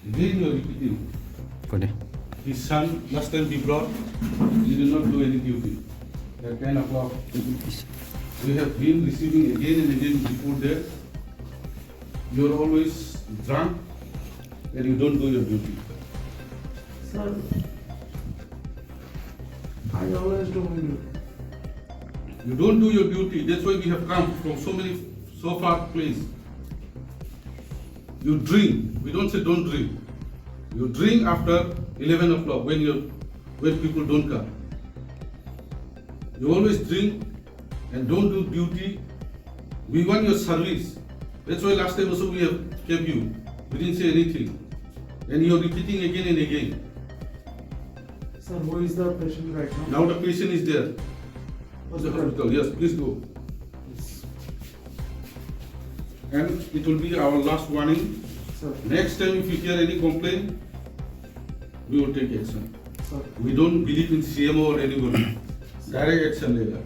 Again you are repeating. Boleh. His son, last time he brought, he did not do any duty. At 10 o'clock, we have been receiving again and again report that you are always drunk and you don't do your duty. Sir, I always do my duty. You don't do your duty. That's why we have come from so far place. You drink. We don't say don't drink. You drink after 11 o'clock when people don't come. You always drink and don't do duty. We want your service. That's why last time also we have kept you. We didn't say anything. And you are repeating again and again. Sir, who is the patient right now? Now the patient is there. The hospital. Yes, please go. And it will be our last warning. Sir. Next time if you hear any complaint, we will take action. Sir. We don't believe in CMO or anybody. Direct action लेगा.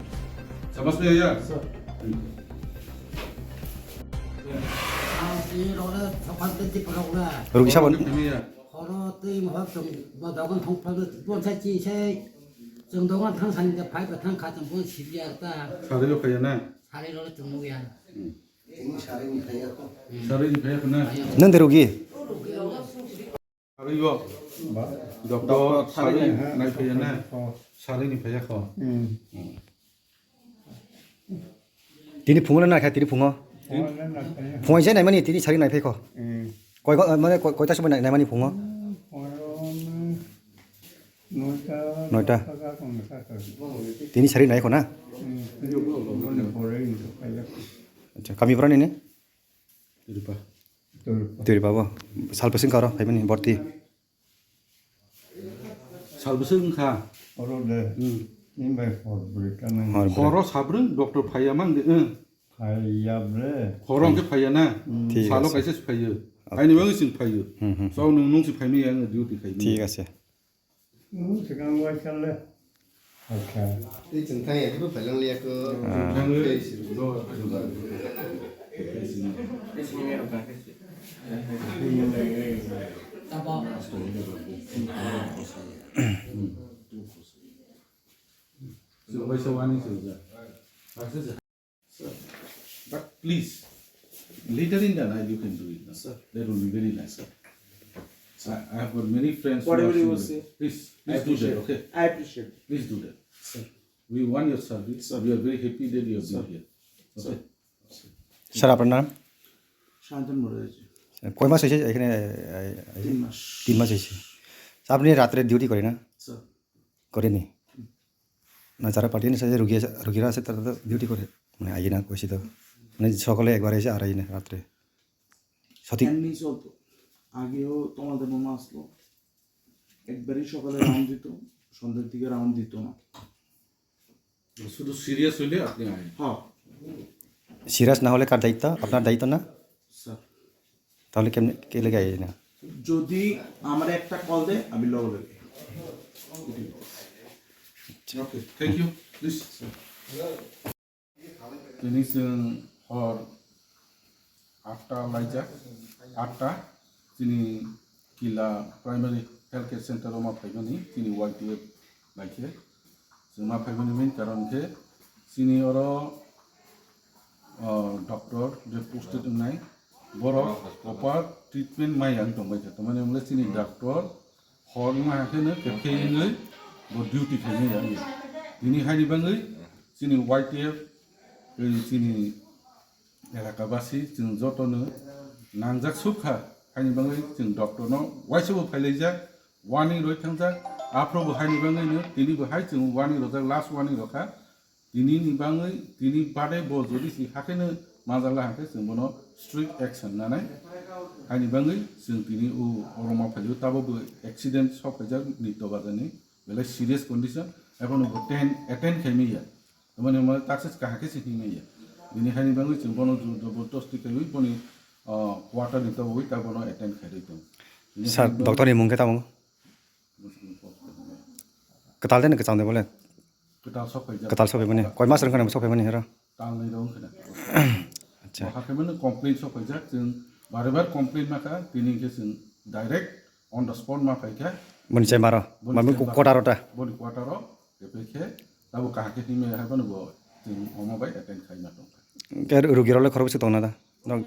समझ में आया? Sir. Rugi siapa? 사례요 khaiya na. Nang rugi. 사례요. Doktor 사례 나이 khaiya na. 사례니 khaiya kho. Tini pungo na kaya tini pungo. Pungo isa na mani tini sari na peko. Koi mana koi ta semua na mani pungo. Noita. Tini sari na na. Kami berani ni? Tiri pa ba? Sal pasing karo, kami ni borti. 살부승 가. Khoro sabrun Dr. Khaiya mang de. Khoro ke khaiya na. Salo kaise khaiya. Aini bang sin khaiya. So nung si khaiya yang duty khaiya. ठीक है đi chừng thay cái phải lăng liệt cơ But please, later in the night you can do it. Sir. That will be very nice. Sir. I have got many friends. Whatever you will say. Please do that, okay? I appreciate it. Please do that. Sir. We want your service. Sir. We are very happy that you have been here. Okay? Sir, apa nama? Shantan Murray. Koi mas aja, ikhne 3 mas aja. Sabni ratre duty kori na? Sir. Kori ni. Na cara party ni saja rugi rasa terus duty kori. Mana aja na kosi tu. Mana sokole ekbar aja arai na ratre. Sati. এমনি চলতো আগেও তোমাদের মামা আসলো একবারই সকালে round দিত সন্ধ্যার দিকে রাউন্ড দিত না শুধু সিরিয়াস হইলে আপনি আয় হ্যাঁ Serius na hole kar daito, apnar daito na? Sir Tahu le ke lagi aja na. যদি আমার একটা কল দেয় আমি লগে লগে Okay, thank you. Please. Finish or after Laija, after sini Killa Primary Healthcare Center oma khaimani sini YTF laike. Sima khaimani main karon ke sini oro doctor je posted nai boro proper treatment mai yang tong bai ta mane mle sini doctor hor ma khene ke kheingai bo duty khene yang ini hani bangai sini YTF sini एलाकाबासी जों जतनो नांजाक सुखा हानि बाङै जों डक्टरनाव वाइसबो फायलायजा warning रय थांजा आफ्रोबो हानि बाङैनो दिनैबो हाय जों warning रजा last warning रखा दिनैनि बाङै दिनै बादे ब जदि सि हाखेनो माजाला हाखे जों बनो स्ट्रिक्ट एक्शन नानै हानि बाङै जों दिनै अरमा फायलु ताबो एक्सिडेंट सफायजा नितबाजानि बेले सीरियस कंडीशन एबनो 10 अटेंड खायमिया तमाने म ताक्सेस काहाके सिथिमिया ini hani bangun cuma bono jabardasti kayu boni quarter itu woi tak bono attend khari itu. Sir, doktor ni mungkin tahu. Ketal deh, ketal deh boleh. Ketal sopai. Ketal sopai mana? Kau mas orang kan sopai mana hera? Tal ni dong kena. Acha. Maka kemana komplain sopai jak, jeng baru-baru komplain maka tini ke jeng direct on the spot ma paike Mun Chambaro, mamu kota rota. boni quartero paike tabu kahake time ha banu bo ting homo bai attend khai na to Ke rugi role khorok sitong nada. Dong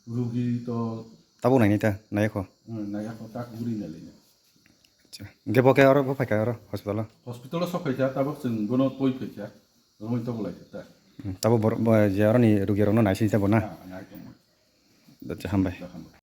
rugi to tabu nai nita nai ko. na ya ko tak guri na le Ge boke oro bo pakai oro hospital. hospital so paike tabu sing gono toi paike romo to bulai ta Tabu je oro ni rugi oro no nai sita bona. na to Da hambai. da